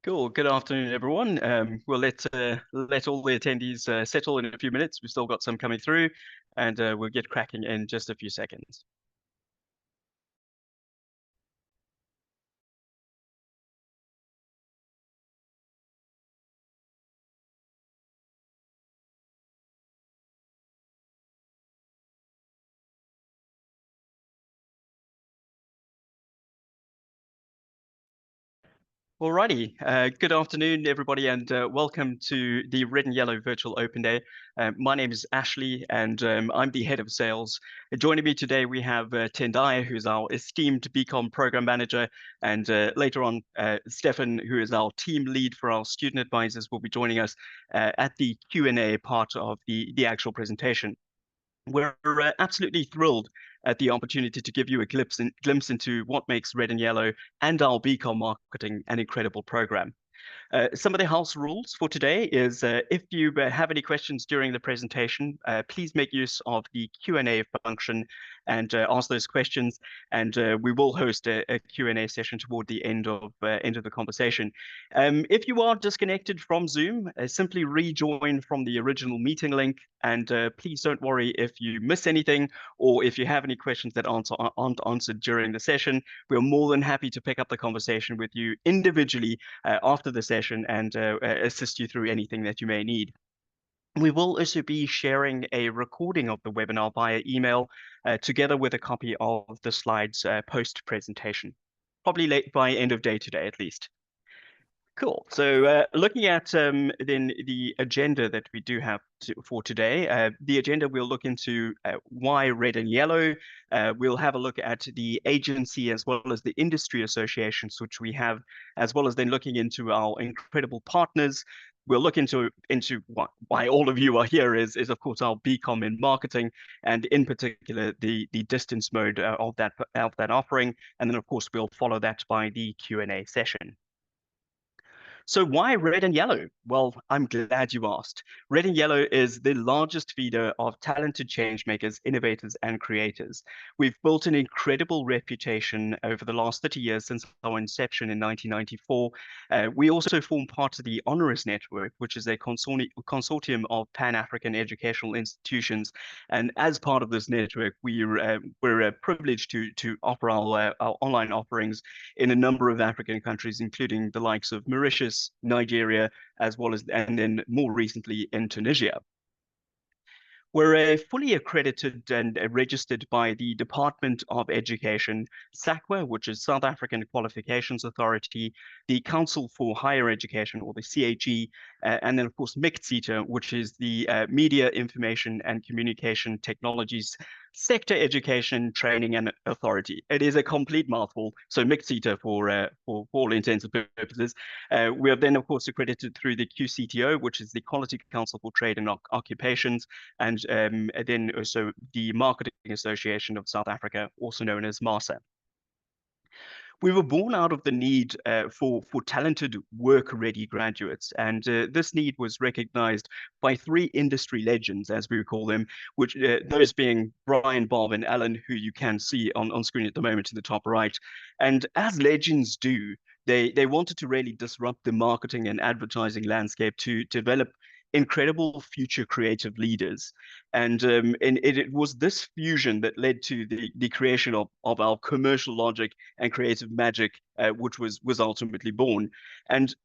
Cool. Good afternoon, everyone. We'll let all the attendees settle in a few minutes. We've still got some coming through, and we'll get cracking in just a few seconds. Alrighty. Good afternoon, everybody, and welcome to the Red and Yellow Virtual Open Day. My name is Ashley, and I'm the head of sales. Joining me today, we have Tendai, who's our esteemed BCom Programme Manager, and later on, Stephan, who is our team lead for our student advisors, will be joining us at the Q&A part of the actual presentation. We're absolutely thrilled at the opportunity to give you a glimpse into what makes Red and Yellow and our BCom Marketing an incredible program. Some of the house rules for today is if you have any questions during the presentation, please make use of the Q&A function and ask those questions. And we will host a Q&A session toward the end of the conversation. If you are disconnected from Zoom, simply rejoin from the original meeting link. And please don't worry if you miss anything or if you have any questions that aren't answered during the session. We're more than happy to pick up the conversation with you individually after the session and assist you through anything that you may need. We will also be sharing a recording of the webinar via email, together with a copy of the slides post-presentation, probably late by end of day today at least. Cool. So looking at then the agenda that we do have for today, the agenda we'll look into why red and yellow. We'll have a look at the agency as well as the industry associations which we have, as well as then looking into our incredible partners. We'll look into why all of you are here is of course our BCom in marketing, and in particular the distance mode of that offering, and then of course we'll follow that by the Q&A session. So why red and yellow? Well, I'm glad you asked. Red and yellow is the largest feeder of talented change makers, innovators, and creators. We've built an incredible reputation over the last 30 years since our inception in 1994. We also form part of the Honoris Network, which is a consortium of Pan-African educational institutions. And as part of this network, we're privileged to offer our online offerings in a number of African countries, including the likes of Mauritius, Nigeria, as well as, and then more recently in Tunisia. We're fully accredited and registered by the Department of Education, SAQA, which is South African Qualifications Authority, the Council for Higher Education, or the CHE, and then, of course, MICTSETA, which is the Media, Information and Communication Technologies Sector Education, Training and Authority. It is a complete mouthful, so MICTSETA for all intents and purposes. We are then, of course, accredited through the QCTO, which is the Quality Council for Trade and Occupations, and then also the Marketing Association of South Africa, also known as MASA. We were born out of the need for talented work-ready graduates, and this need was recognized by three industry legends, as we call them, which those being Brian, Bob, and Alan, who you can see on screen at the moment in the top right. And as legends do, they wanted to really disrupt the marketing and advertising landscape to develop incredible future creative leaders. And it was this fusion that led to the creation of our commercial logic and creative magic, which was ultimately born. And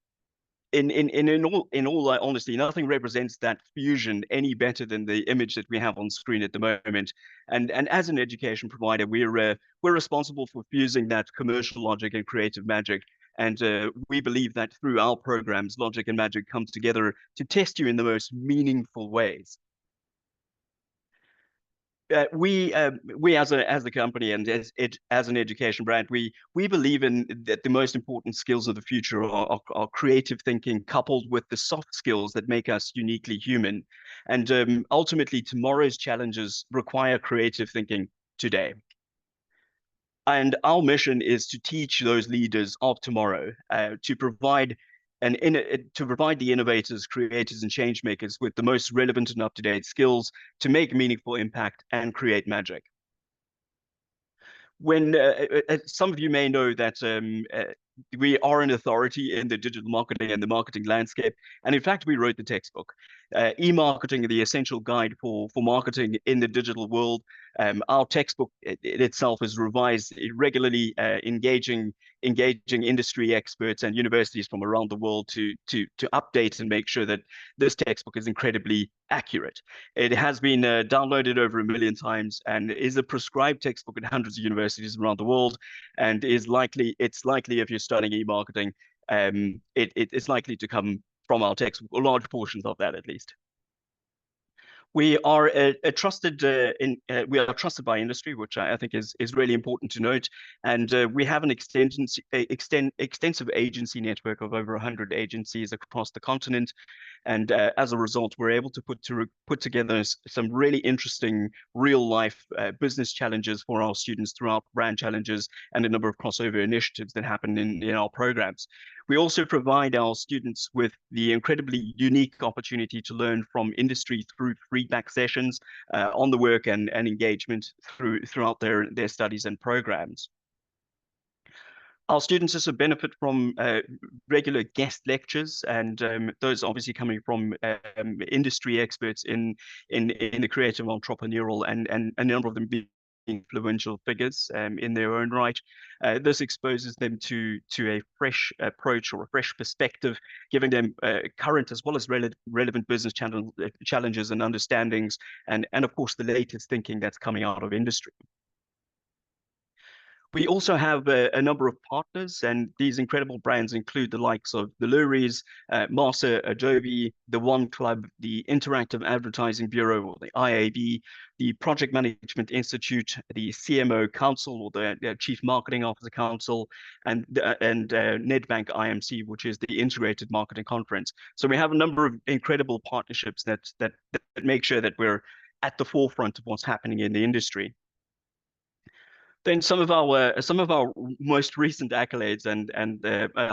in all honesty, nothing represents that fusion any better than the image that we have on screen at the moment. And as an education provider, we're responsible for fusing that commercial logic and creative magic. And we believe that through our programs, logic and magic come together to test you in the most meaningful ways. We as a company and as an education brand, we believe in that the most important skills of the future are creative thinking coupled with the soft skills that make us uniquely human. And ultimately, tomorrow's challenges require creative thinking today. And our mission is to teach those leaders of tomorrow, to provide the innovators, creators, and change makers with the most relevant and up-to-date skills to make meaningful impact and create magic. When some of you may know that we are an authority in the digital marketing and the marketing landscape. And in fact, we wrote the textbook, E-Marketing, the essential guide for marketing in the digital world. Our textbook it itself is revised regularly, engaging industry experts and universities from around the world to update and make sure that this textbook is incredibly accurate. It has been downloaded over 1 million times and is a prescribed textbook at hundreds of universities around the world, and it's likely if you're studying e-marketing, it's likely to come from our textbook, or large portions of that at least. We are trusted we are trusted by industry, which I think is really important to note. And we have an extensive agency network of over 100 agencies across the continent. And as a result, we're able to put together some really interesting real life business challenges for our students throughout brand challenges and a number of crossover initiatives that happen in our programs. We also provide our students with the incredibly unique opportunity to learn from industry through feedback sessions on the work and engagement throughout their studies and programs. Our students also benefit from regular guest lectures, and those obviously coming from industry experts in the creative, entrepreneurial, and a number of them being influential figures in their own right. This exposes them to a fresh approach or a fresh perspective, giving them current as well as relevant business challenges and understandings, and of course the latest thinking that's coming out of industry. We also have a number of partners, and these incredible brands include the likes of the Luries, Masa, Adobe, the One Club, the Interactive Advertising Bureau, or the IAB, the Project Management Institute, the CMO Council, or the Chief Marketing Officer Council, and Nedbank IMC, which is the Integrated Marketing Conference. So we have a number of incredible partnerships that make sure that we're at the forefront of what's happening in the industry. Then some of our most recent accolades and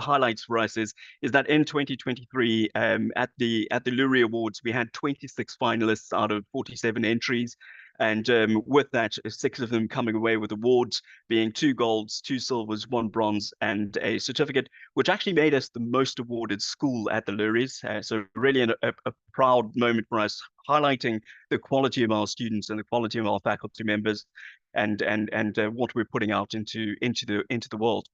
highlights for us is that in 2023 at the Lurie Awards we had 26 finalists out of 47 entries, and with that 6 of them coming away with awards, being 2 golds, 2 silvers, 1 bronze, and a certificate, which actually made us the most awarded school at the Luries. So really a proud moment for us, highlighting the quality of our students and the quality of our faculty members, and what we're putting out into the world.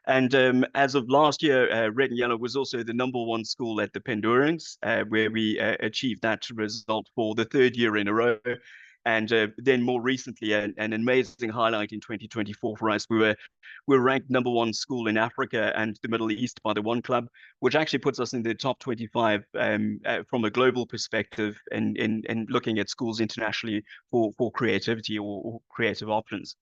And as of last year, Red and Yellow was also the #1 school at the Pendurans, where we achieved that result for the 3rd year in a row. And then more recently, an amazing highlight in 2024 for us, we were ranked #1 school in Africa and the Middle East by the One Club, which actually puts us in the top 25 from a global perspective, and looking at schools internationally for creativity or creative options.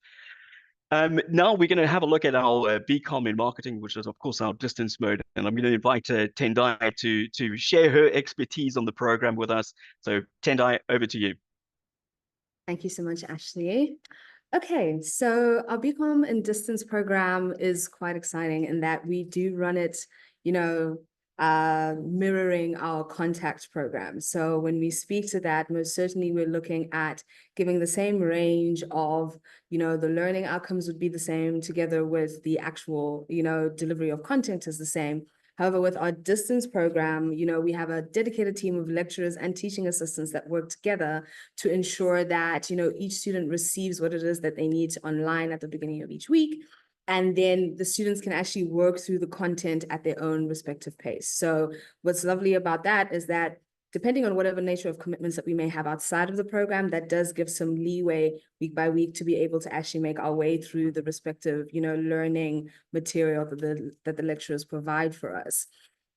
Now we're going to have a look at our BCom in marketing, which is of course our distance mode, and I'm going to invite Tendai to share her expertise on the program with us. So Tendai, over to you. Thank you so much, Ashley. Okay, so our BCom in distance program is quite exciting in that we do run it, mirroring our contact program. So when we speak to that, most certainly we're looking at giving the same range of, the learning outcomes would be the same, together with the actual, delivery of content is the same. However, with our distance program, we have a dedicated team of lecturers and teaching assistants that work together to ensure that, each student receives what it is that they need online at the beginning of each week. And then the students can actually work through the content at their own respective pace. So what's lovely about that is that depending on whatever nature of commitments that we may have outside of the program, that does give some leeway week by week to be able to actually make our way through the respective, learning material that the lecturers provide for us.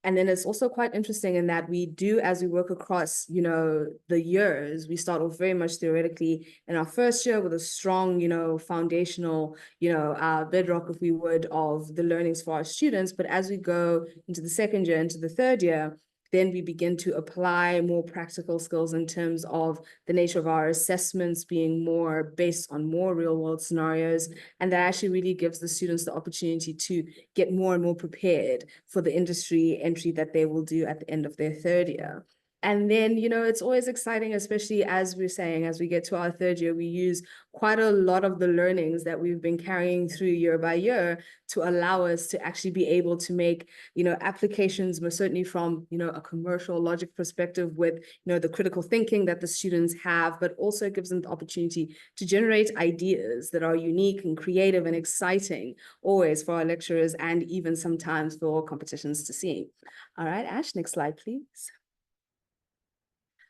And then it's also quite interesting in that we do, as we work across, the years, we start off very much theoretically in our first year with a strong, foundational, bedrock, if we would, of the learnings for our students. But as we go into the second year, into the third year, then we begin to apply more practical skills in terms of the nature of our assessments being more based on more real world scenarios. And that actually really gives the students the opportunity to get more and more prepared for the industry entry that they will do at the end of their third year. And then, it's always exciting, especially as we're saying, as we get to our third year, we use quite a lot of the learnings that we've been carrying through year by year to allow us to actually be able to make, applications, most certainly from, a commercial logic perspective with, the critical thinking that the students have, but also gives them the opportunity to generate ideas that are unique and creative and exciting, always for our lecturers and even sometimes for competitions to see. All right, Ash, next slide, please.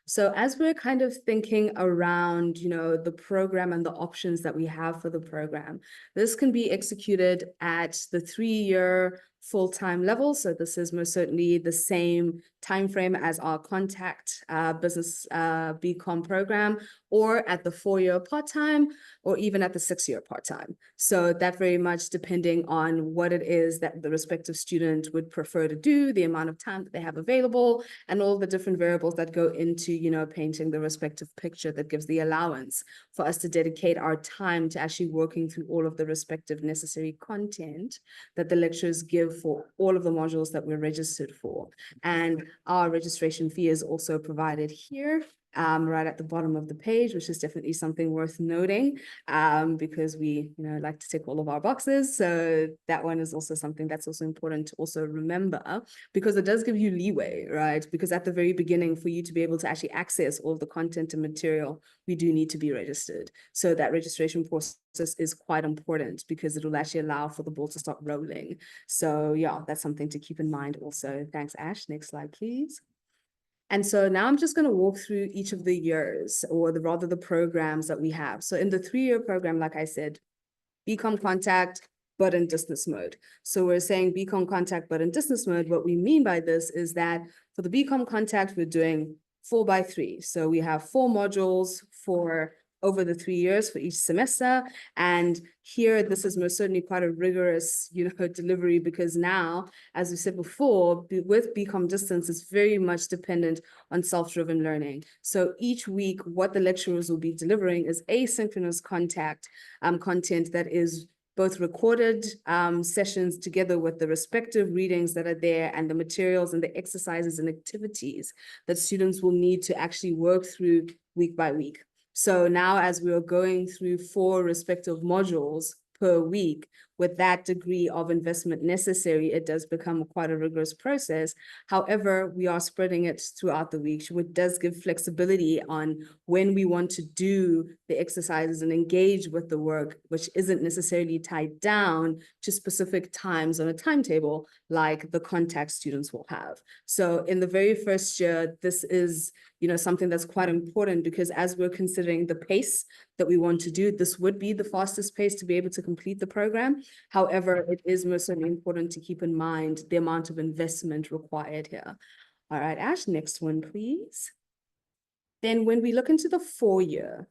So as we're kind of thinking around, the program and the options that we have for the program, this can be executed at the 3-year full-time level. So this is most certainly the same time frame as our contact business BCom program, or at the 4-year part-time, or even at the 6-year part-time. So that very much depending on what it is that the respective student would prefer to do, the amount of time that they have available, and all the different variables that go into, painting the respective picture that gives the allowance for us to dedicate our time to actually working through all of the respective necessary content that the lecturers give for all of the modules that we're registered for. And our registration fee is also provided here, right at the bottom of the page, which is definitely something worth noting, because we, like to tick all of our boxes. So that one is also something that's also important to also remember, because it does give you leeway, right? Because at the very beginning, for you to be able to actually access all the content and material, we do need to be registered. So that registration process is quite important, because it will actually allow for the ball to start rolling. So yeah, that's something to keep in mind also. Thanks, Ash. Next slide, please. And so now I'm just going to walk through each of the years, or rather the programs that we have. So in the 3-year program, like I said, BCom Contact, but in distance mode. So we're saying BCom Contact, but in distance mode. What we mean by this is that for the BCom Contact, we're doing 4x3. So we have 4 modules for over the 3 years for each semester. And here, this is most certainly quite a rigorous, delivery, because now, as we said before, with BCom distance, it's very much dependent on self-driven learning. So each week, what the lecturers will be delivering is asynchronous content that is both recorded sessions together with the respective readings that are there, and the materials and the exercises and activities that students will need to actually work through week by week. So now, as we are going through 4 respective modules per week, with that degree of investment necessary, it does become quite a rigorous process. However, we are spreading it throughout the week, which does give flexibility on when we want to do the exercises and engage with the work, which isn't necessarily tied down to specific times on a timetable like the contact students will have. So in the very first year, this is something that's quite important, because as we're considering the pace that we want to do, this would be the fastest pace to be able to complete the program. However, it is most certainly important to keep in mind the amount of investment required here. All right, Ash, next one, please. Then when we look into the 4-year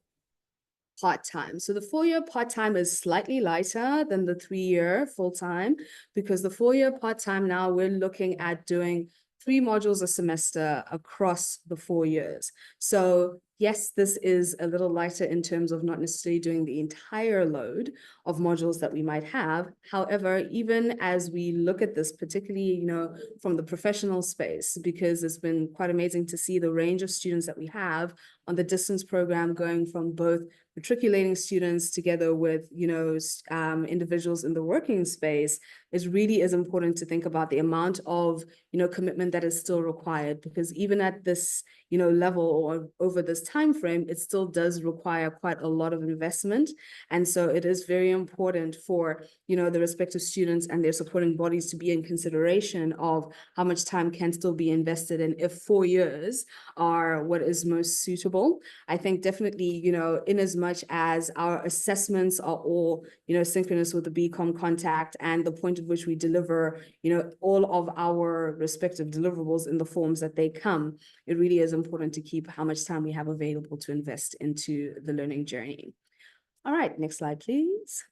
part-time. So the 4-year part-time is slightly lighter than the 3-year full-time, because the 4-year part-time, now we're looking at doing 3 modules a semester across the 4 years. So yes, this is a little lighter in terms of not necessarily doing the entire load of modules that we might have. However, even as we look at this, particularly, from the professional space, because it's been quite amazing to see the range of students that we have on the distance program, going from both matriculating students together with, individuals in the working space. It really is important to think about the amount of, commitment that is still required, because even at this, level or over this time frame, it still does require quite a lot of investment. And so it is very important for, the respective students and their supporting bodies to be in consideration of how much time can still be invested, and if 4 years are what is most suitable. I think definitely, in as much as our assessments are all, synchronous with the BCom Contact, and the point at which we deliver, all of our respective deliverables in the forms that they come, it really is important to keep how much time we have available to invest into the learning journey. All right, next slide, please.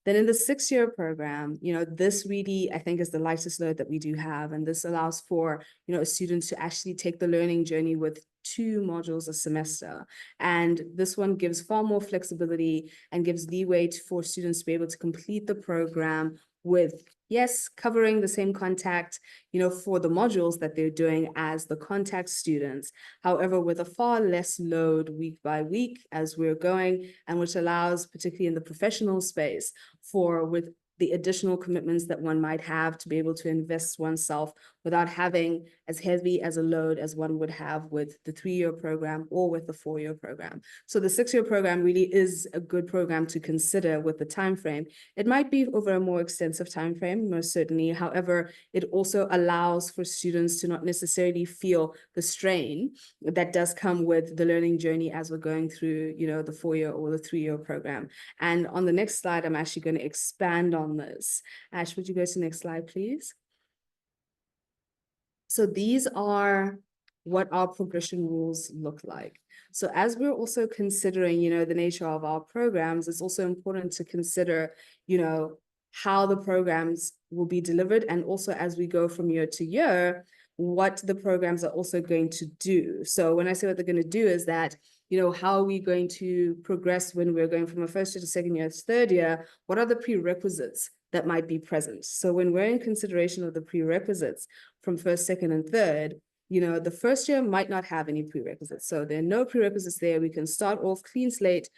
Then in the 6-year program, this really, I think, is the lightest load that we do have. And this allows for, students to actually take the learning journey with 2 modules a semester. And this one gives far more flexibility and gives leeway for students to be able to complete the program with, yes, covering the same contact, for the modules that they're doing as the contact students, however, with a far less load week by week as we're going, and which allows, particularly in the professional space, with the additional commitments that one might have to be able to invest oneself without having as heavy as a load as one would have with the 3-year program or with the 4-year program. So the 6-year program really is a good program to consider with the time frame. It might be over a more extensive time frame, most certainly. However, it also allows for students to not necessarily feel the strain that does come with the learning journey as we're going through, the 4-year or the 3-year program. And on the next slide, I'm actually going to expand on this. Ash, would you go to the next slide, please? So these are what our progression rules look like. So as we're also considering, the nature of our programs, it's also important to consider, how the programs will be delivered, and also as we go from year to year, what the programs are also going to do. So when I say what they're going to do is that, how are we going to progress when we're going from a first year to second year to third year? What are the prerequisites that might be present? So when we're in consideration of the prerequisites from first, second, and third, the first year might not have any prerequisites. So there are no prerequisites there. We can start off clean slate,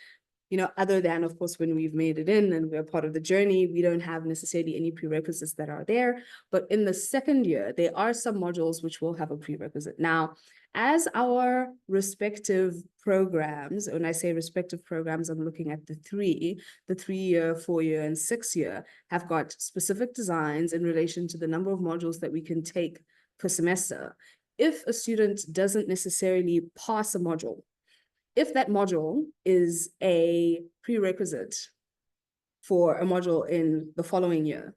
other than, of course, when we've made it in and we're part of the journey, we don't have necessarily any prerequisites that are there. But in the second year, there are some modules which will have a prerequisite. Now, as our respective programs, when I say respective programs, I'm looking at the 3-year, 4-year, and 6-year, have got specific designs in relation to the number of modules that we can take per semester. If a student doesn't necessarily pass a module, if that module is a prerequisite for a module in the following year,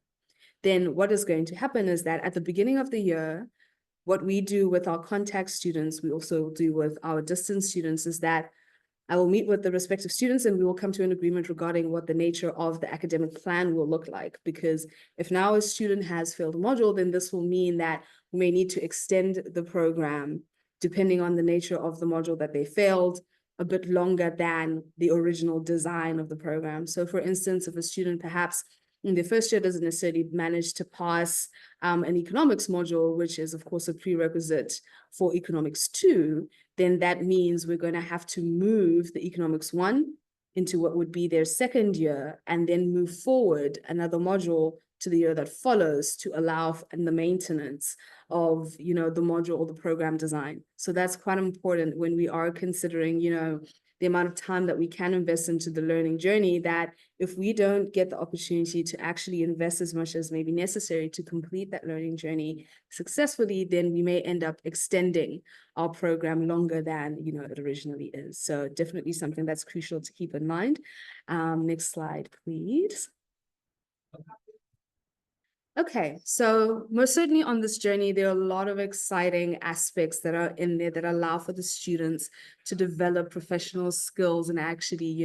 then what is going to happen is that at the beginning of the year, what we do with our contact students, we also do with our distance students, is that I will meet with the respective students and we will come to an agreement regarding what the nature of the academic plan will look like. Because if now a student has failed a module, then this will mean that we may need to extend the program depending on the nature of the module that they failed, a bit longer than the original design of the program. So for instance, if a student perhaps in the first year doesn't necessarily manage to pass an economics module, which is of course a prerequisite for economics 2, then that means we're going to have to move the economics 1 into what would be their second year, and then move forward another module to the year that follows to allow in the maintenance of, the module or the program design. So that's quite important when we are considering, the amount of time that we can invest into the learning journey, that if we don't get the opportunity to actually invest as much as may be necessary to complete that learning journey successfully, then we may end up extending our program longer than, it originally is. So definitely something that's crucial to keep in mind. Next slide, please. Okay, so most certainly on this journey, there are a lot of exciting aspects that are in there that allow for the students to develop professional skills and actually,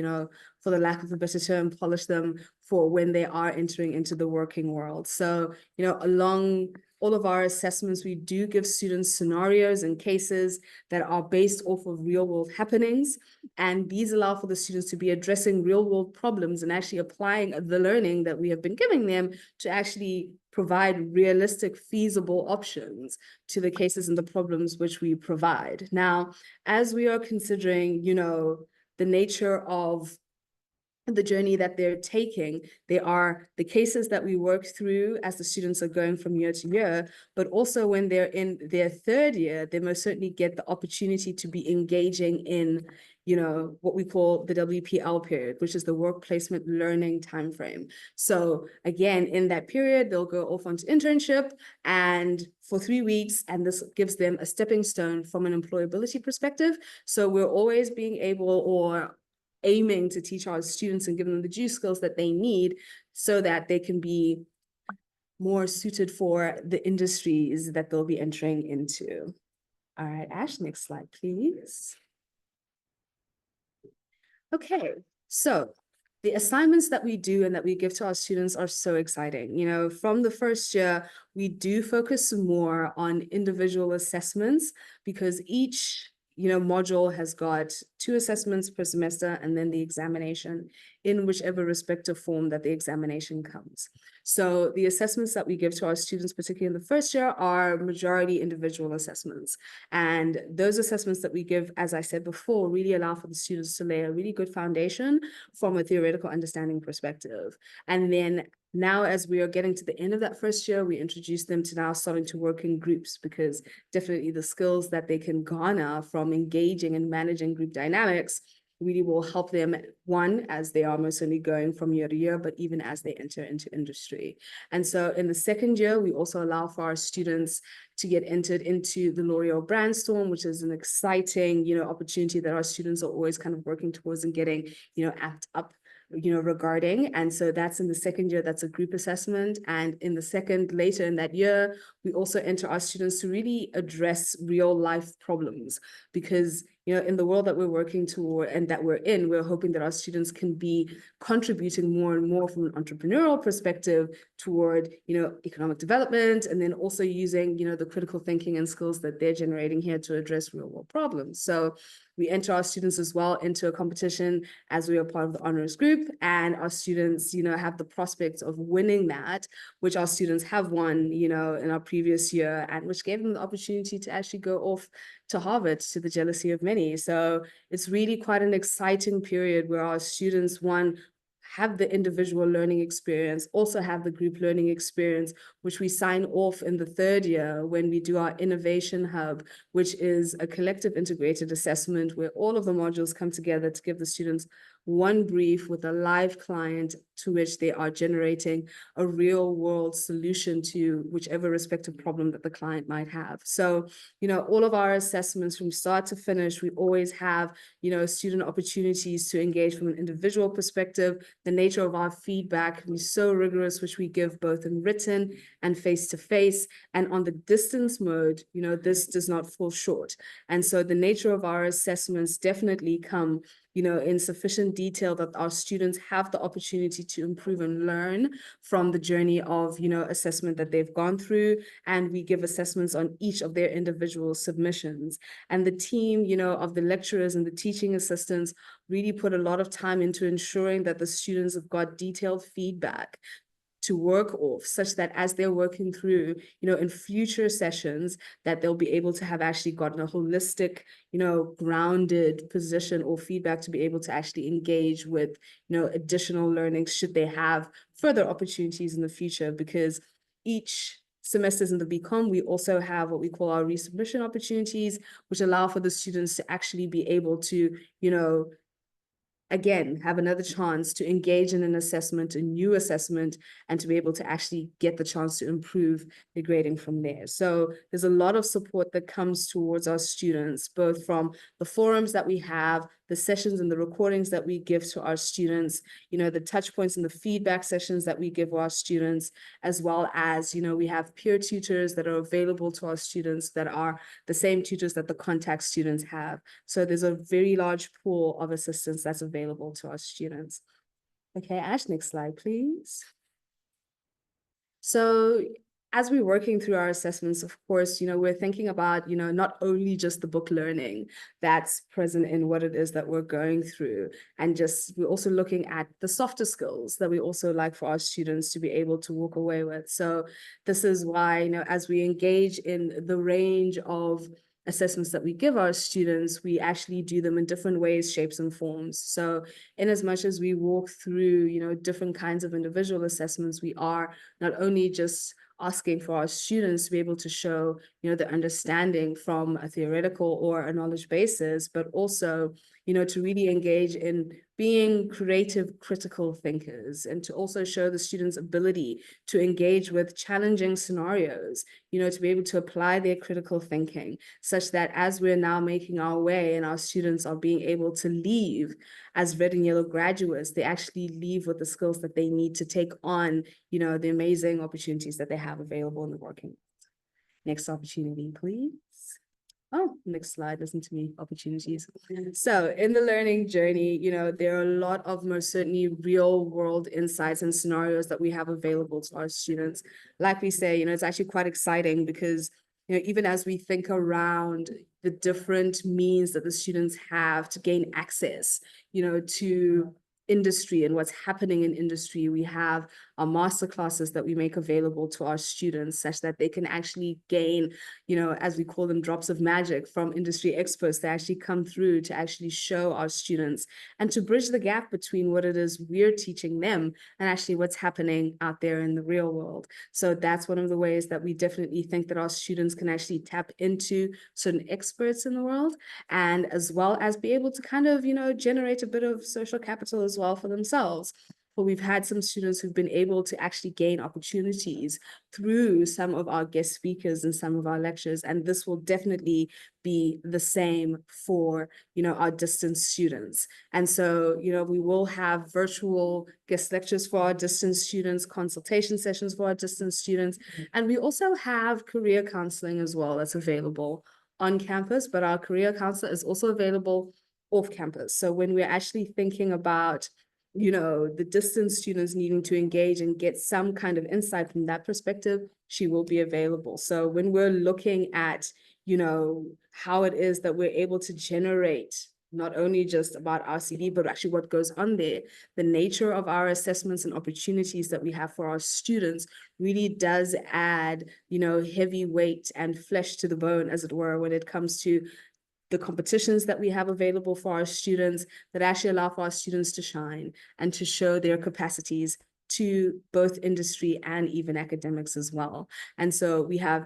for the lack of a better term, polish them for when they are entering into the working world. So, along all of our assessments, we do give students scenarios and cases that are based off of real world happenings. And these allow for the students to be addressing real world problems and actually applying the learning that we have been giving them to actually provide realistic, feasible options to the cases and the problems which we provide. Now, as we are considering, the nature of the journey that they're taking, they are the cases that we work through as the students are going from year to year, but also when they're in their third year, they most certainly get the opportunity to be engaging in, what we call the WPL period, which is the work placement learning timeframe. So again, in that period, they'll go off onto internship and for 3 weeks, and this gives them a stepping stone from an employability perspective. So we're always being able or aiming to teach our students and give them the juice skills that they need so that they can be more suited for the industries that they'll be entering into. All right, Ash, next slide, please. Okay, so the assignments that we do and that we give to our students are so exciting. From the first year, we do focus more on individual assessments because each module has got 2 assessments per semester, and then the examination in whichever respective form that the examination comes. So the assessments that we give to our students, particularly in the first year, are majority individual assessments. And those assessments that we give, as I said before, really allow for the students to lay a really good foundation from a theoretical understanding perspective. And then now, as we are getting to the end of that first year, we introduce them to now starting to work in groups, because definitely the skills that they can garner from engaging and managing group dynamics really will help them, one, as they are most certainly going from year to year, but even as they enter into industry. And so in the second year, we also allow for our students to get entered into the L'Oreal Brandstorm, which is an exciting, opportunity that our students are always kind of working towards and getting, amped up regarding. And so that's in the second year, that's a group assessment. And in the second, later in that year, we also enter our students to really address real life problems, because in the world that we're working toward and that we're in, we're hoping that our students can be contributing more and more from an entrepreneurial perspective toward, economic development, and then also using, the critical thinking and skills that they're generating here to address real world problems. So we enter our students as well into a competition as we are part of the honors group, and our students, have the prospect of winning that, which our students have won, in our previous year, and which gave them the opportunity to actually go off to Harvard, to the jealousy of many. So it's really quite an exciting period where our students, one, have the individual learning experience, also have the group learning experience, which we sign off in the third year when we do our innovation hub, which is a collective integrated assessment where all of the modules come together to give the students one brief with a live client to which they are generating a real world solution to whichever respective problem that the client might have. So, all of our assessments from start to finish, we always have, student opportunities to engage from an individual perspective. The nature of our feedback can be so rigorous, which we give both in written and face-to-face. And on the distance mode, this does not fall short. And so the nature of our assessments definitely come in sufficient detail that our students have the opportunity to improve and learn from the journey of, assessment that they've gone through. And we give assessments on each of their individual submissions. And the team, of the lecturers and the teaching assistants really put a lot of time into ensuring that the students have got detailed feedback to work off, such that as they're working through, in future sessions, that they'll be able to have actually gotten a holistic, grounded position or feedback to be able to actually engage with, additional learnings should they have further opportunities in the future. Because each semesters in the BCom, we also have what we call our resubmission opportunities, which allow for the students to actually be able to, again, have another chance to engage in an assessment, a new assessment, and to be able to actually get the chance to improve the grading from there. So there's a lot of support that comes towards our students, both from the forums that we have, the sessions and the recordings that we give to our students, the touch points and the feedback sessions that we give our students, as well as, we have peer tutors that are available to our students that are the same tutors that the contact students have. So there's a very large pool of assistance that's available to our students. Okay, Ash, next slide, please. So as we're working through our assessments, of course, we're thinking about, not only just the book learning that's present in what it is that we're going through, and we're also looking at the softer skills that we also like for our students to be able to walk away with. So this is why, as we engage in the range of assessments that we give our students, we actually do them in different ways, shapes, and forms. So in as much as we walk through, different kinds of individual assessments, we are not only just asking for our students to be able to show, the understanding from a theoretical or a knowledge basis, but also, to really engage in being creative, critical thinkers, and to also show the students' ability to engage with challenging scenarios, to be able to apply their critical thinking, such that as we're now making our way and our students are being able to leave as red and yellow graduates, they actually leave with the skills that they need to take on, the amazing opportunities that they have available in the working world. Next opportunity, please. Oh, next slide, listen to me, opportunities. So in the learning journey, there are a lot of most certainly real world insights and scenarios that we have available to our students. Like we say, it's actually quite exciting because even as we think around the different means that the students have to gain access, to industry and what's happening in industry. We have our master classes that we make available to our students such that they can actually gain, as we call them, drops of magic from industry experts that actually come through to actually show our students and to bridge the gap between what it is we're teaching them and actually what's happening out there in the real world. So that's one of the ways that we definitely think that our students can actually tap into certain experts in the world, and as well as be able to kind of, generate a bit of social capital as well for themselves. But we've had some students who've been able to actually gain opportunities through some of our guest speakers and some of our lectures. And this will definitely be the same for, our distance students. And so, we will have virtual guest lectures for our distance students, consultation sessions for our distance students. And we also have career counseling as well that's available on campus, but our career counselor is also available off campus. So when we're actually thinking about, the distance students needing to engage and get some kind of insight from that perspective, she will be available. So when we're looking at, how it is that we're able to generate not only just about RCD, but actually what goes on there, the nature of our assessments and opportunities that we have for our students really does add, heavy weight and flesh to the bone, as it were, when it comes to the competitions that we have available for our students that actually allow for our students to shine and to show their capacities to both industry and even academics as well. And so we have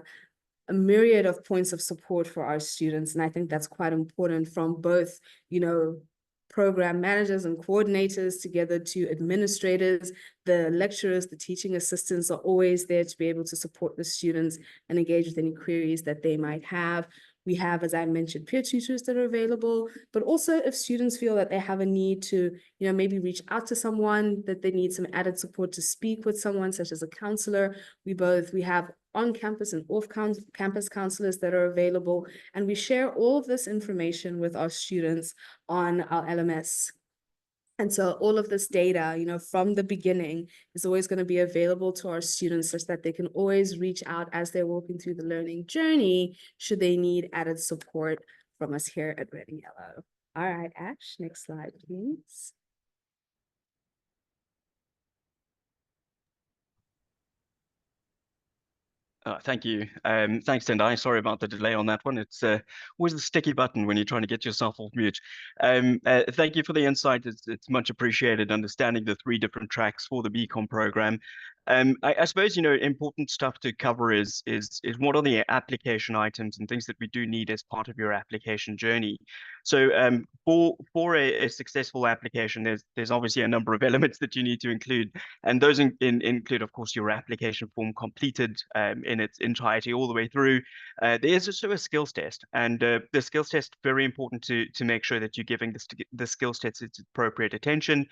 a myriad of points of support for our students. And I think that's quite important, from both, program managers and coordinators together to administrators. The lecturers, the teaching assistants are always there to be able to support the students and engage with any queries that they might have. We have, as I mentioned, peer tutors that are available, but also if students feel that they have a need to, maybe reach out to someone, that they need some added support to speak with someone, such as a counselor, we have on-campus and off-campus counselors that are available, and we share all of this information with our students on our LMS. And so all of this data, from the beginning is always going to be available to our students such that they can always reach out as they're walking through the learning journey, should they need added support from us here at Red and Yellow. All right, Ash, next slide, please. Thank you. Thanks, Tendai. Sorry about the delay on that one. It's always the sticky button when you're trying to get yourself off mute. Thank you for the insight. It's much appreciated, understanding the 3 different tracks for the BCom program. I suppose, important stuff to cover is what are the application items and things that we do need as part of your application journey. So for a successful application, there's obviously a number of elements that you need to include. And those include, of course, your application form completed in its entirety all the way through. There's also a skills test, and the skills test, very important to make sure that you're giving the skills test its appropriate attention.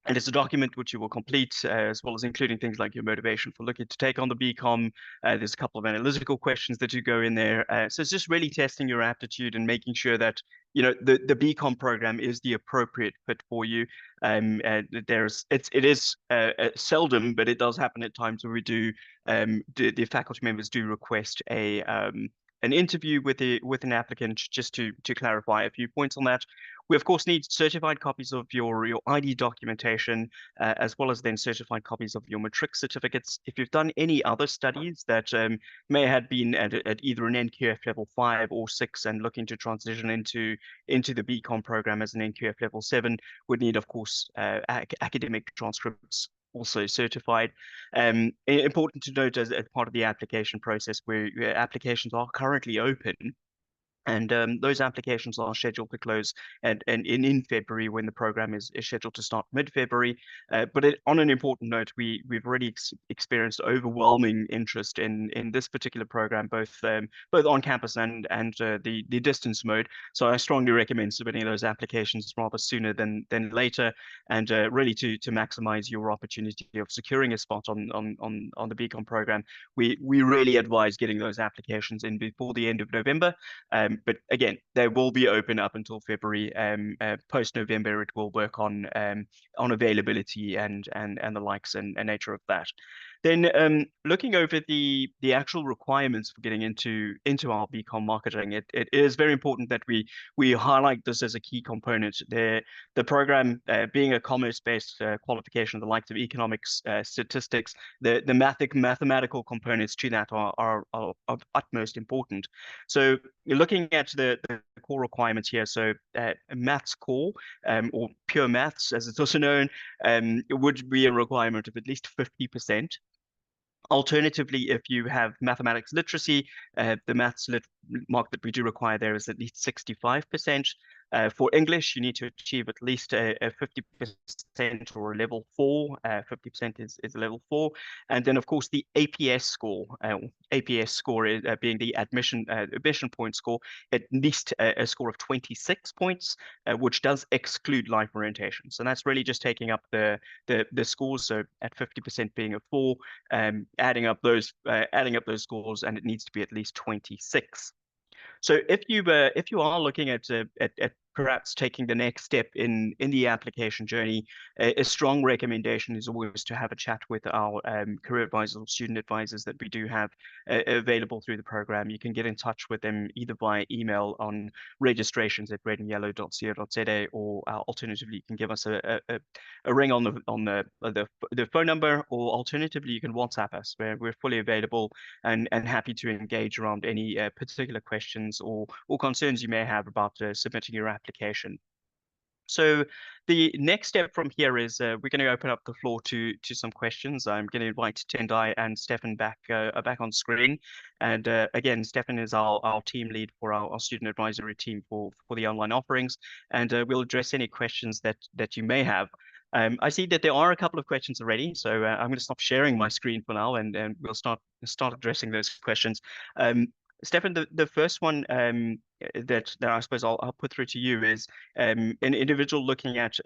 And it's a document which you will complete, as well as including things like your motivation for looking to take on the BCom. There's a couple of analytical questions that you go in there. So it's just really testing your aptitude and making sure that, the BCom program is the appropriate fit for you. It is seldom, but it does happen at times where we do, the faculty members do request an interview with an applicant just to clarify a few points on that. We, of course, need certified copies of your ID documentation, as well as then certified copies of your matric certificates. If you've done any other studies that may have been at either an NQF level 5 or 6 and looking to transition into the BCom program as an NQF level 7, would need, of course, academic transcripts also certified. Important to note, as part of the application process, where applications are currently open, and those applications are scheduled to close in February, when the program is scheduled to start mid-February. But on an important note, we've already experienced overwhelming interest in this particular program, both on campus and the distance mode. So I strongly recommend submitting those applications rather sooner than later, and really to maximize your opportunity of securing a spot on the BCom program. We really advise getting those applications in before the end of November. But again, they will be open up until February. Post-November, it will work on availability and the likes and nature of that. Then looking over the actual requirements for getting into our BCom marketing, it is very important that we highlight this as a key component. The program being a commerce-based qualification, the likes of economics, statistics, the mathematical components to that are of utmost important. So you're looking at the core requirements here. So maths core, or pure maths, as it's also known, it would be a requirement of at least 50%. Alternatively, if you have mathematics literacy, the maths mark that we do require there is at least 65%. For English, you need to achieve at least a 50% or a level 4. 50% is a level 4. And then, of course, the APS score, APS score is, being the admission point score, at least a score of 26 points, which does exclude life orientation. So that's really just taking up the scores. So at 50% being a 4, adding up those scores, and it needs to be at least 26. So if you are looking at perhaps taking the next step in the application journey, a strong recommendation is always to have a chat with our career advisors or student advisors that we do have available through the program. You can get in touch with them either via email on registrations@redandyellow.co.za, or alternatively you can give us a ring on the phone number, or alternatively you can WhatsApp us. We're fully available and happy to engage around any particular questions or concerns you may have about submitting your application. So the next step from here is we're going to open up the floor to some questions. I'm going to invite Tendai and Stephan back on screen. And again, Stephan is our team lead for our student advisory team for the online offerings, and we'll address any questions that you may have. I see that there are a couple of questions already, so I'm going to stop sharing my screen for now, and we'll start addressing those questions. Stephan, the first one that I suppose I'll put through to you is an individual looking at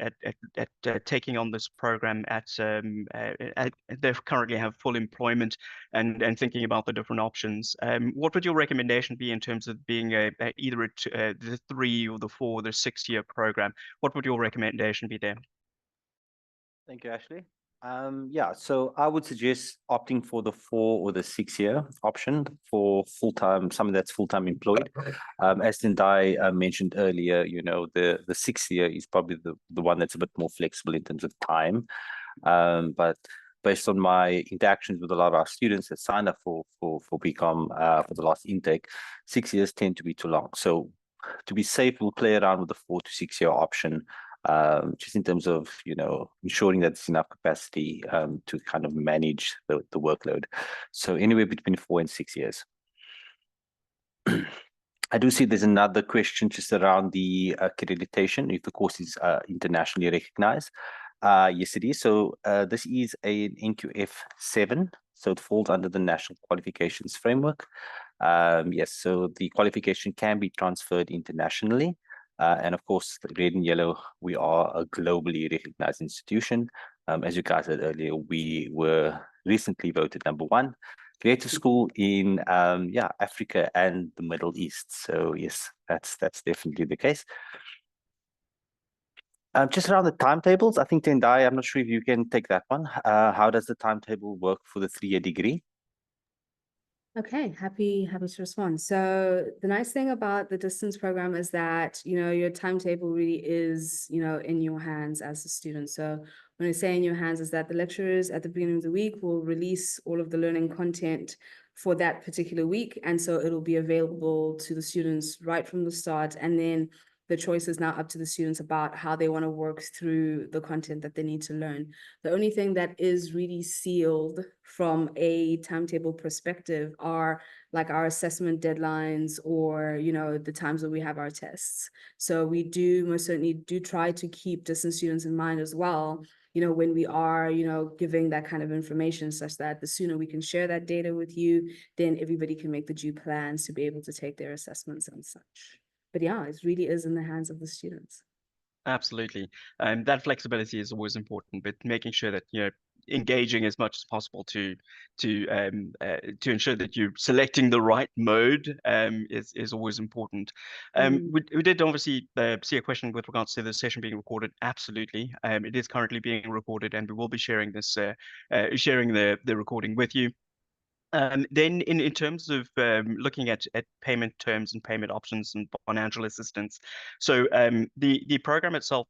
taking on this program they currently have full employment and thinking about the different options. What would your recommendation be in terms of being either the 3 or the 4 or the 6-year program? What would your recommendation be there? Thank you, Ashley. Yeah, so I would suggest opting for the 4 or the 6-year option for full-time, someone that's full-time employed. As Tendai mentioned earlier, the 6th year is probably the one that's a bit more flexible in terms of time. But based on my interactions with a lot of our students that signed up for BCom for the last intake, 6 years tend to be too long. So to be safe, we'll play around with the 4 to 6 year option. Just in terms of ensuring that there's enough capacity to kind of manage the workload. So anywhere between 4 and 6 years. I do see there's another question just around the accreditation, if the course is internationally recognized. Yes, it is. So this is an NQF 7, so it falls under the National Qualifications Framework. Yes, so the qualification can be transferred internationally. And of course, Red and Yellow, we are a globally recognized institution. As you guys said earlier, we were recently voted #1 creative school in Africa and the Middle East. So yes, that's definitely the case. Just around the timetables, I think Tendai, I'm not sure if you can take that one. How does the timetable work for the 3-year degree? Okay, happy to respond. So the nice thing about the distance program is that, your timetable really is, in your hands as a student. So when I say in your hands is that the lecturers at the beginning of the week will release all of the learning content for that particular week. And so it'll be available to the students right from the start. And then the choice is now up to the students about how they want to work through the content that they need to learn. The only thing that is really sealed from a timetable perspective are like our assessment deadlines or, the times that we have our tests. So we do most certainly try to keep distance students in mind as well, when we are, giving that kind of information, such that the sooner we can share that data with you, then everybody can make the due plans to be able to take their assessments and such. But yeah, it really is in the hands of the students. Absolutely. That flexibility is always important, but making sure that, engaging as much as possible to ensure that you're selecting the right mode is always important. We did obviously see a question with regards to the session being recorded. Absolutely, it is currently being recorded, and we will be sharing this sharing the recording with you. Then in terms of looking at payment terms and payment options and financial assistance, so the program itself,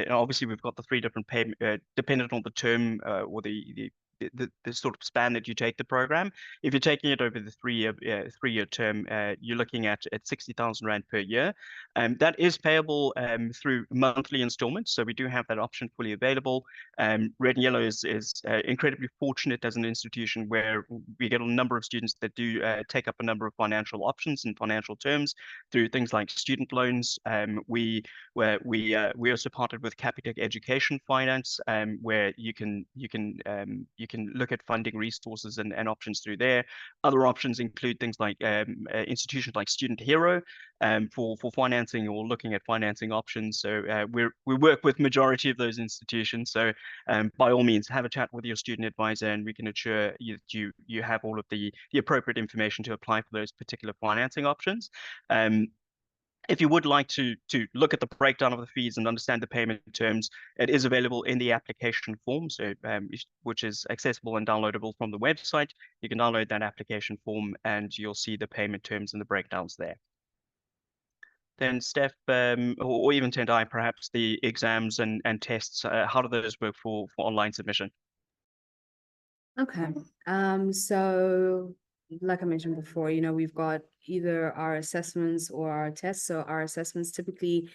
obviously we've got the three different payment dependent on the term or the sort of span that you take the program. If you're taking it over the three-year term, you're looking at 60,000 Rand per year. That is payable through monthly installments, so we do have that option fully available. Red and Yellow is incredibly fortunate as an institution where we get a number of students that do take up a number of financial options and financial terms through things like student loans. We also partnered with Capitec Education Finance, where you can look at funding resources and options through there. Other options include things like institutions like Student Hero for financing or looking at financing options. So we work with majority of those institutions. So by all means, have a chat with your student advisor, and we can ensure you have all of the appropriate information to apply for those particular financing options. If you would like to look at the breakdown of the fees and understand the payment terms, it is available in the application form, so which is accessible and downloadable from the website. You can download that application form and you'll see the payment terms and the breakdowns there. Then Steph, or even Tendai, perhaps the exams and tests, how do those work for online submission? Okay, so like I mentioned before, we've got either our assessments or our tests. So our assessments, typically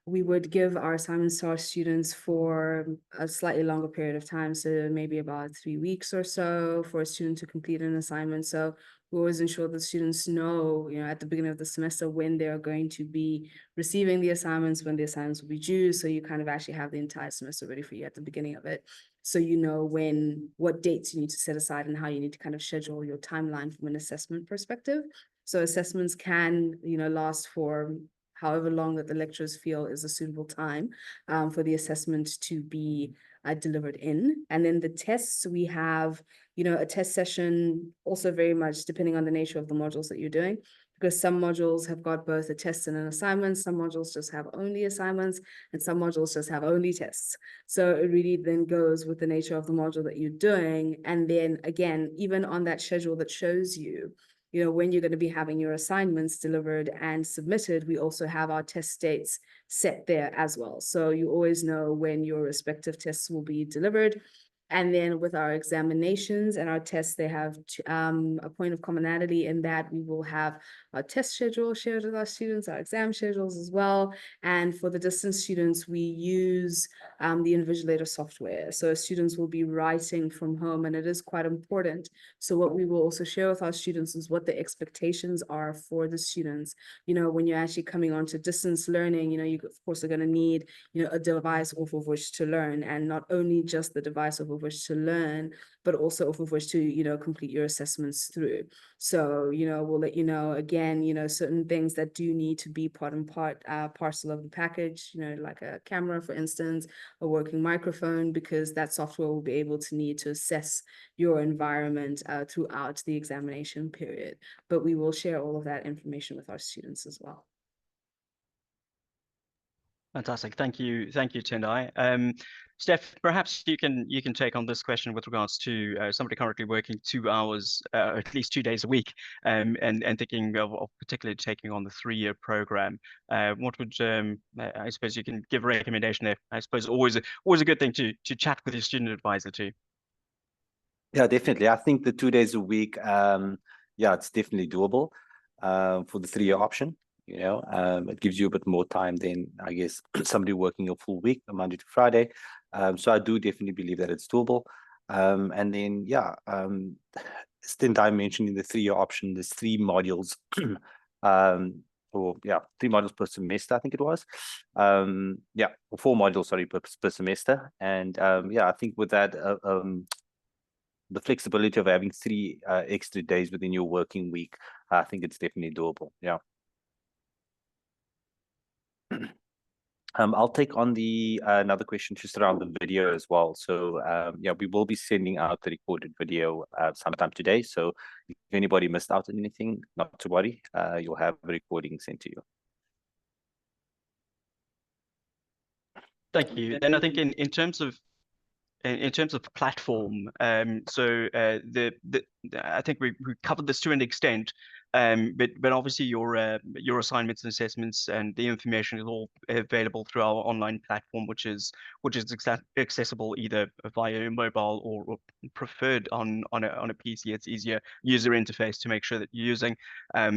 we would give our assignments to our students for a slightly longer period of time, so maybe about 3 weeks or so for a student to complete an assignment. So we always ensure that students know, at the beginning of the semester when they're going to be receiving the assignments, when the assignments will be due. So you kind of actually have the entire semester ready for you at the beginning of it. So you know what dates you need to set aside and how you need to kind of schedule your timeline from an assessment perspective. So assessments can, last for however long that the lecturers feel is a suitable time for the assessment to be delivered in. And then the tests, we have, a test session, also very much depending on the nature of the modules that you're doing, because some modules have got both a test and an assignment, some modules just have only assignments, and some modules just have only tests. So it really then goes with the nature of the module that you're doing. And then again, even on that schedule that shows you, when you're going to be having your assignments delivered and submitted, we also have our test dates set there as well. So you always know when your respective tests will be delivered. And then with our examinations and our tests, they have a point of commonality in that we will have our test schedule shared with our students, our exam schedules as well. And for the distance students, we use the Invigilator software. So students will be writing from home, and it is quite important. So what we will also share with our students is what the expectations are for the students. When you're actually coming on to distance learning, you of course are going to need, a device off of which to learn, and not only just the device off of which to learn, but also off of which to, complete your assessments through. So, we'll let you know again, certain things that do need to be part and parcel of the package, like a camera, for instance, a working microphone, because that software will be able to need to assess your environment throughout the examination period. But we will share all of that information with our students as well. Fantastic. Thank you, Tendai. Steph, perhaps you can take on this question with regards to somebody currently working 2 hours, at least 2 days a week, and thinking of particularly taking on the 3-year program. What would I suppose you can give a recommendation there? I suppose always a good thing to chat with your student advisor too. Yeah, definitely. I think the 2 days a week, it's definitely doable for the 3-year option. It gives you a bit more time than, I guess, somebody working a full week, Monday to Friday. So I do definitely believe that it's doable. And then, as Tendai mentioned, in the 3-year option, there's 3 modules, 3 modules per semester, I think it was. 4 modules, sorry, per semester. And I think with that, the flexibility of having 3 extra days within your working week, I think it's definitely doable. Yeah. I'll take on the another question just around the video as well. So yeah, we will be sending out the recorded video sometime today. So if anybody missed out on anything, not to worry, you'll have a recording sent to you. Thank you. Then I think in terms of platform, so I think we covered this to an extent, but obviously your assignments and assessments and the information is all available through our online platform, which is accessible either via your mobile or preferred on a PC. It's easier user interface to make sure that you're using.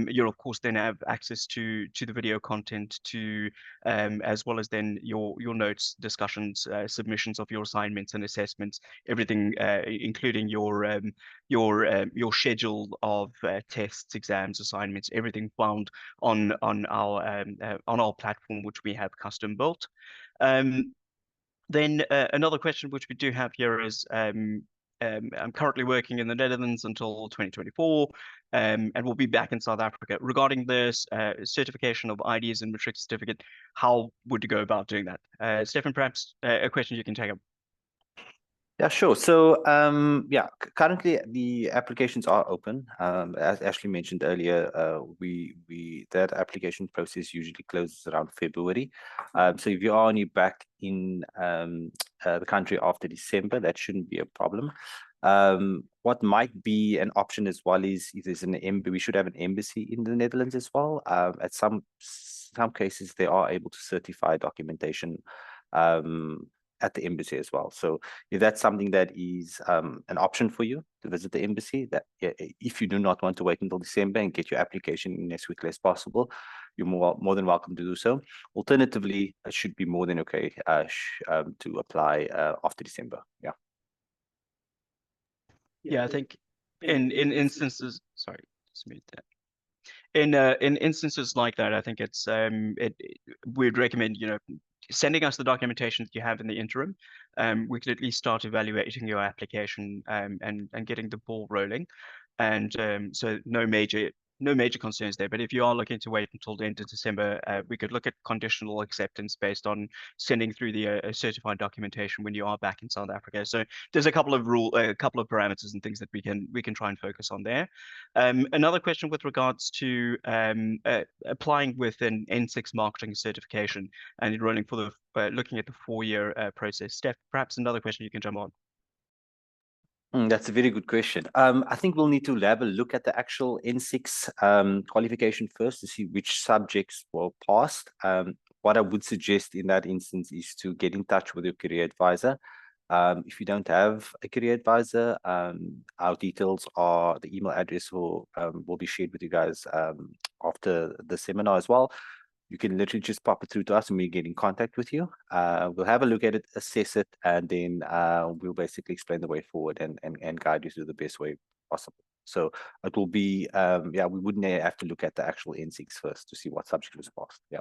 You'll of course then have access to the video content, to as well as then your notes, discussions, submissions of your assignments and assessments, everything, including your schedule of tests, exams, assignments, everything found on our platform, which we have custom built. Then another question which we do have here is, I'm currently working in the Netherlands until 2024, and we'll be back in South Africa. Regarding this certification of IDs and matric certificate, how would you go about doing that? Stephan, perhaps a question you can take up. Yeah, sure. So, yeah, currently the applications are open. As Ashley mentioned earlier, that application process usually closes around February. So if you are only back in the country after December, that shouldn't be a problem. What might be an option as well is if there's an embassy, we should have an embassy in the Netherlands as well. At some cases, they are able to certify documentation at the embassy as well. So if that's something that is an option for you to visit the embassy, that if you do not want to wait until December and get your application in as quickly as possible, you're more than welcome to do so. Alternatively, it should be more than okay to apply after December. Yeah. Yeah, I think in instances, sorry, just mute that. In instances like that, I think it's we'd recommend, sending us the documentation that you have in the interim. We could at least start evaluating your application and getting the ball rolling. And so no major concerns there. But if you are looking to wait until the end of December, we could look at conditional acceptance based on sending through the certified documentation when you are back in South Africa. So there's a couple of parameters and things that we can try and focus on there. Another question with regards to applying with an N6 marketing certification and enrolling for the looking at the 4-year process. Steph, perhaps another question you can jump on. That's a very good question. I think we'll need to have a look at the actual N6 qualification first to see which subjects were passed. What I would suggest in that instance is to get in touch with your career advisor. If you don't have a career advisor, our details are, the email address will be shared with you guys after the seminar as well. You can literally just pop it through to us and we get in contact with you. We'll have a look at it, assess it, and then we'll basically explain the way forward and guide you through the best way possible. So it will be, yeah, we wouldn't have to look at the actual N6 first to see what subject was passed. Yeah.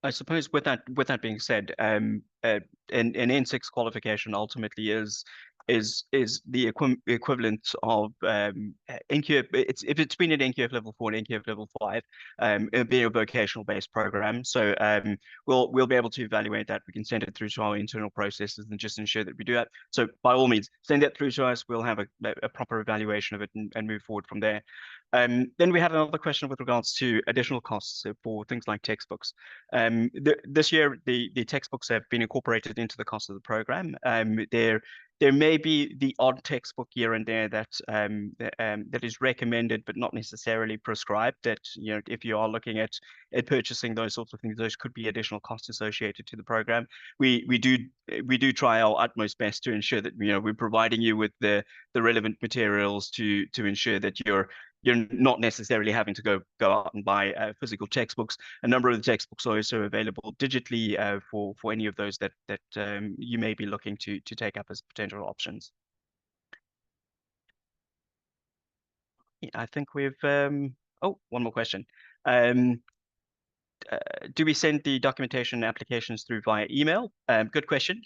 I suppose with that being said, an N6 qualification ultimately is the equivalent of NQF. If it's been an NQF level 4 and NQF level 5, it'll be a vocational based program. So we'll be able to evaluate that. We can send it through to our internal processes and just ensure that we do that. So by all means, send that through to us. We'll have a proper evaluation of it and move forward from there. Then we have another question with regards to additional costs for things like textbooks. This year, the textbooks have been incorporated into the cost of the program. There may be the odd textbook here and there that that is recommended but not necessarily prescribed. That if you are looking at purchasing those sorts of things, those could be additional costs associated to the program. We do try our utmost best to ensure that we're providing you with the relevant materials to ensure that you're not necessarily having to go out and buy physical textbooks. A number of the textbooks are also available digitally for any of those that you may be looking to take up as potential options. Yeah, I think we've one more question. do we send the documentation applications through via email? Good question.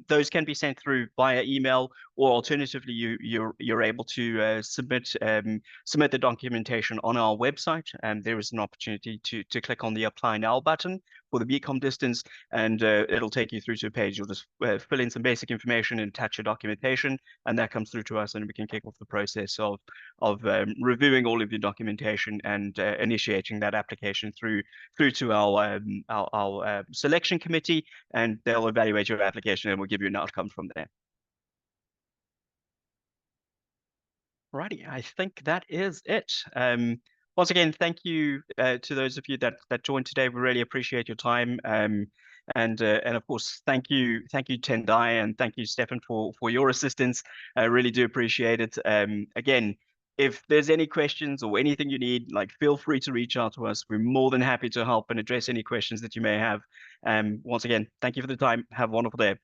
Those can be sent through via email, or alternatively, you're able to submit the documentation on our website, and there is an opportunity to click on the Apply Now button for the BCom distance, and it'll take you through to a page. You'll just fill in some basic information and attach your documentation, and that comes through to us, and we can kick off the process of reviewing all of your documentation and initiating that application through to our selection committee, and they'll evaluate your application and we'll give you an outcome from there. Alrighty, I think that is it. Once again, thank you to those of you that joined today. We really appreciate your time. And of course, thank you, Tendai, and thank you, Stephan, for your assistance. I really do appreciate it. Again, if there's any questions or anything you need, like, feel free to reach out to us. We're more than happy to help and address any questions that you may have. Once again, thank you for the time. Have a wonderful day.